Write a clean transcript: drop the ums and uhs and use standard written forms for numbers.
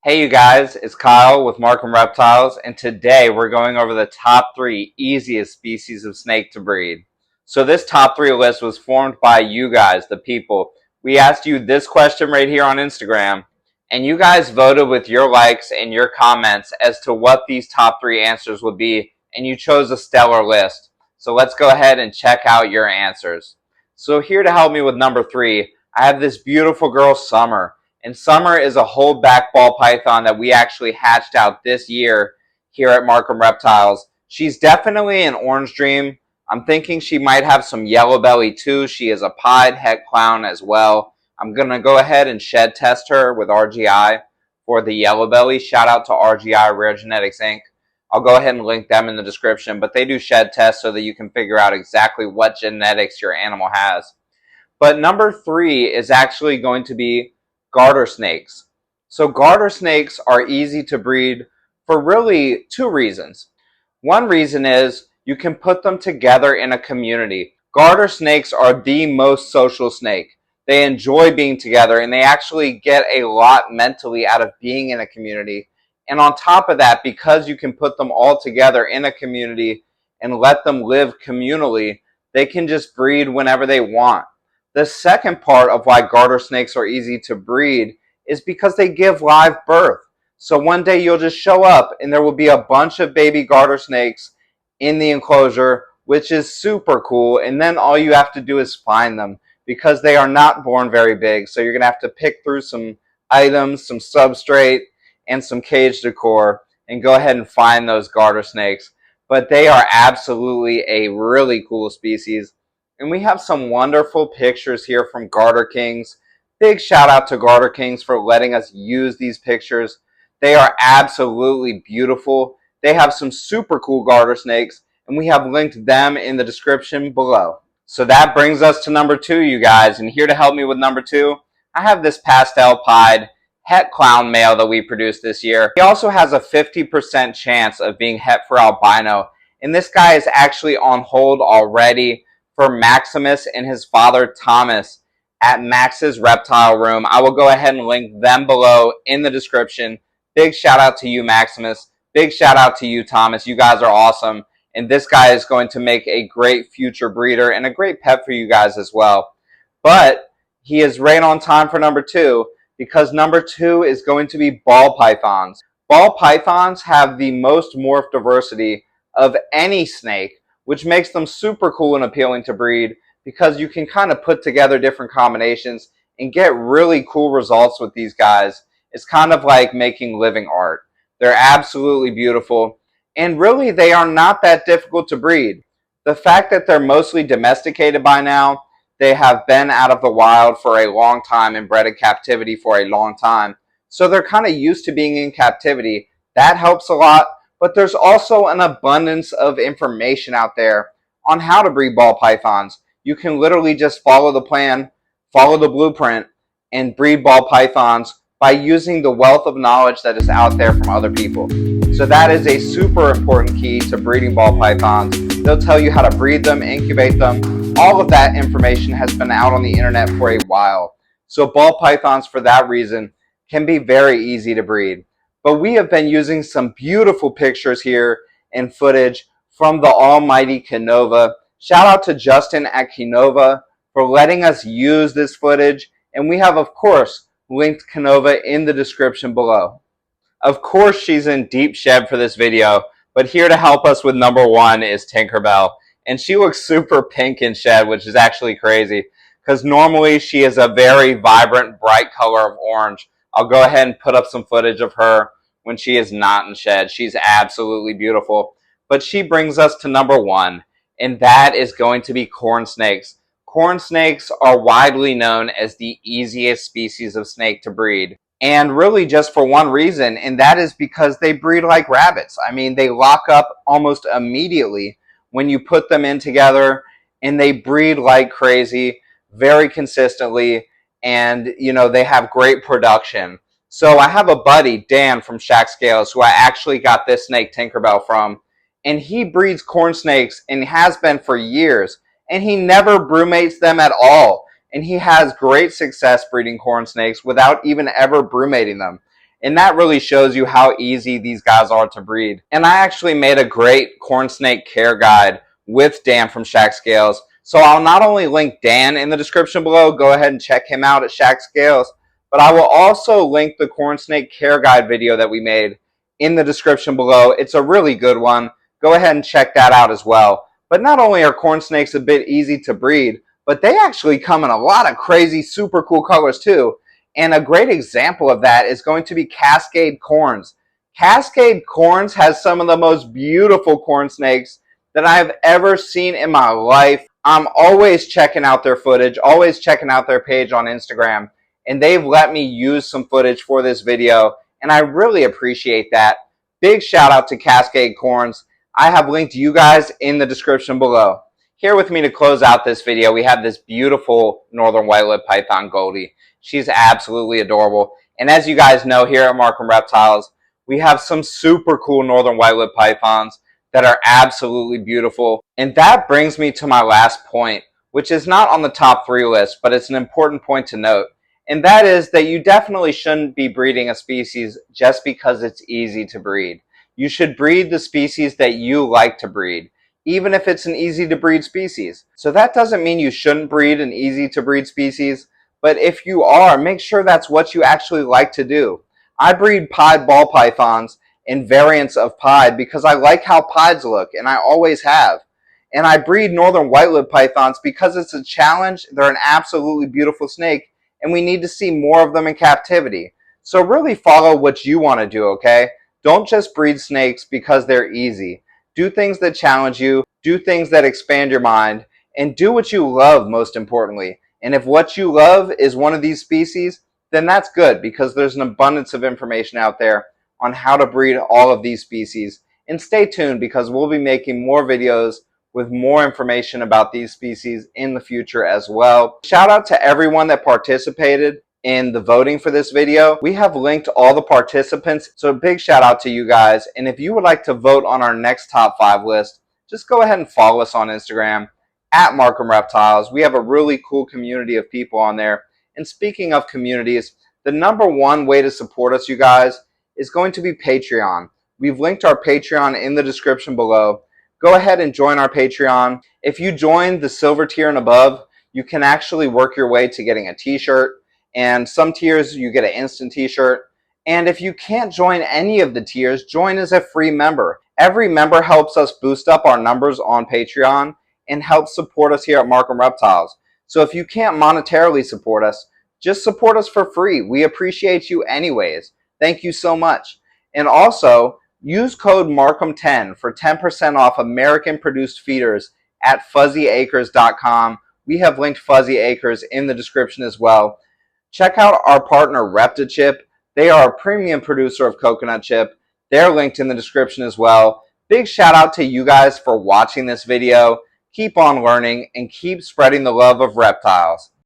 Hey you guys, it's Kyle with Markham Reptiles, and today we're going over the top 3 easiest species of snake to breed. So this top 3 list was formed by you guys, the people. We asked you this question right here on Instagram, and you guys voted with your likes and your comments as to what these top 3 answers would be, and you chose a stellar list. So let's go ahead and check out your answers. So here to help me with number 3, I have this beautiful girl, Summer. And Summer is a whole back ball python that we actually hatched out this year here at Markham Reptiles. She's definitely an orange dream. I'm thinking she might have some yellow belly too. She is a pied het clown as well. I'm going to go ahead and shed test her with RGI for the yellow belly. Shout out to RGI Rare Genetics Inc. I'll go ahead and link them in the description, but they do shed tests so that you can figure out exactly what genetics your animal has. But number 3 is actually going to be garter snakes. So garter snakes are easy to breed for really 2 reasons. One reason is you can put them together in a community. Garter snakes are the most social snake. They enjoy being together and they actually get a lot mentally out of being in a community. And on top of that, because you can put them all together in a community and let them live communally, they can just breed whenever they want. The second part of why garter snakes are easy to breed is because they give live birth. So one day you'll just show up and there will be a bunch of baby garter snakes in the enclosure, which is super cool. And then all you have to do is find them because they are not born very big. So you're going to have to pick through some items, some substrate, and some cage decor and go ahead and find those garter snakes. But they are absolutely a really cool species. And we have some wonderful pictures here from Garter Kings. Big shout out to Garter Kings for letting us use these pictures. They are absolutely beautiful. They have some super cool garter snakes, and we have linked them in the description below. So that brings us to number 2, you guys. And here to help me with number 2, I have this pastel pied het clown male that we produced this year. He also has a 50% chance of being het for albino. And this guy is actually on hold already for Maximus and his father Thomas at Max's Reptile Room. I will go ahead and link them below in the description. Big shout out to you, Maximus. Big shout out to you, Thomas. You guys are awesome. And this guy is going to make a great future breeder and a great pet for you guys as well. But he is right on time for number 2 because number 2 is going to be ball pythons. Ball pythons have the most morph diversity of any snake, which makes them super cool and appealing to breed because you can kind of put together different combinations and get really cool results with these guys. It's kind of like making living art. They're absolutely beautiful, and really they are not that difficult to breed. The fact that they're mostly domesticated by now, they have been out of the wild for a long time and bred in captivity for a long time, so they're kind of used to being in captivity. That helps a lot. But there's also an abundance of information out there on how to breed ball pythons. You can literally just follow the plan, follow the blueprint, and breed ball pythons by using the wealth of knowledge that is out there from other people. So that is a super important key to breeding ball pythons. They'll tell you how to breed them, incubate them. All of that information has been out on the internet for a while. So ball pythons, for that reason, can be very easy to breed. But we have been using some beautiful pictures here and footage from the almighty Canova. Shout out to Justin at Canova for letting us use this footage. And we have, of course, linked Canova in the description below. Of course, she's in deep shed for this video, but here to help us with number 1 is Tinkerbell. And she looks super pink in shed, which is actually crazy because normally she is a very vibrant, bright color of orange. I'll go ahead and put up some footage of her when she is not in shed. She's absolutely beautiful. But she brings us to number 1, and that is going to be corn snakes. Corn snakes are widely known as the easiest species of snake to breed. And really just for one reason, and that is because they breed like rabbits. I mean, they lock up almost immediately when you put them in together, and they breed like crazy, very consistently. And you know, they have great production. So I have a buddy, Dan from Shack Scales, who I actually got this snake Tinkerbell from, and he breeds corn snakes and has been for years, and he never brewmates them at all. And he has great success breeding corn snakes without even ever brewmating them. And that really shows you how easy these guys are to breed. And I actually made a great corn snake care guide with Dan from Shack Scales. So I'll not only link Dan in the description below, go ahead and check him out at Shack Scales, but I will also link the corn snake care guide video that we made in the description below. It's a really good one. Go ahead and check that out as well. But not only are corn snakes a bit easy to breed, but they actually come in a lot of crazy, super cool colors too. And a great example of that is going to be Cascade Corns. Cascade Corns has some of the most beautiful corn snakes that I've ever seen in my life. I'm always checking out their footage, always checking out their page on Instagram, and they've let me use some footage for this video, and I really appreciate that. Big shout out to Cascade Corns. I have linked you guys in the description below. Here with me to close out this video, we have this beautiful northern white-lipped python Goldie. She's absolutely adorable. And as you guys know, here at Markham Reptiles, we have some super cool northern white-lipped pythons that are absolutely beautiful. And that brings me to my last point, which is not on the top 3 list, but it's an important point to note. And that is that you definitely shouldn't be breeding a species just because it's easy to breed. You should breed the species that you like to breed, even if it's an easy to breed species. So that doesn't mean you shouldn't breed an easy to breed species, but if you are, make sure that's what you actually like to do. I breed pied ball pythons and variants of pied because I like how pieds look, and I always have. And I breed northern white-lipped pythons because it's a challenge. They're an absolutely beautiful snake, and we need to see more of them in captivity. So really follow what you want to do, okay? Don't just breed snakes because they're easy. Do things that challenge you, do things that expand your mind, and do what you love most importantly. And if what you love is one of these species, then that's good because there's an abundance of information out there on how to breed all of these species. And stay tuned because we'll be making more videos with more information about these species in the future as well. Shout out to everyone that participated in the voting for this video. We have linked all the participants, so a big shout out to you guys. And if you would like to vote on our next top 5 list, just go ahead and follow us on Instagram at Markham Reptiles. We have a really cool community of people on there. And speaking of communities, the #1 way to support us, you guys, is going to be Patreon. We've linked our Patreon in the description below. Go ahead and join our Patreon. If you join the silver tier and above, you can actually work your way to getting a t-shirt. And some tiers you get an instant t-shirt. And if you can't join any of the tiers, join as a free member. Every member helps us boost up our numbers on Patreon and helps support us here at Markham Reptiles. So if you can't monetarily support us, just support us for free. We appreciate you anyways. Thank you so much. And also, use code MARKHAM10 for 10% off American-produced feeders at fuzzyacres.com. We have linked Fuzzy Acres in the description as well. Check out our partner Reptichip. They are a premium producer of coconut chip. They're linked in the description as well. Big shout out to you guys for watching this video. Keep on learning and keep spreading the love of reptiles.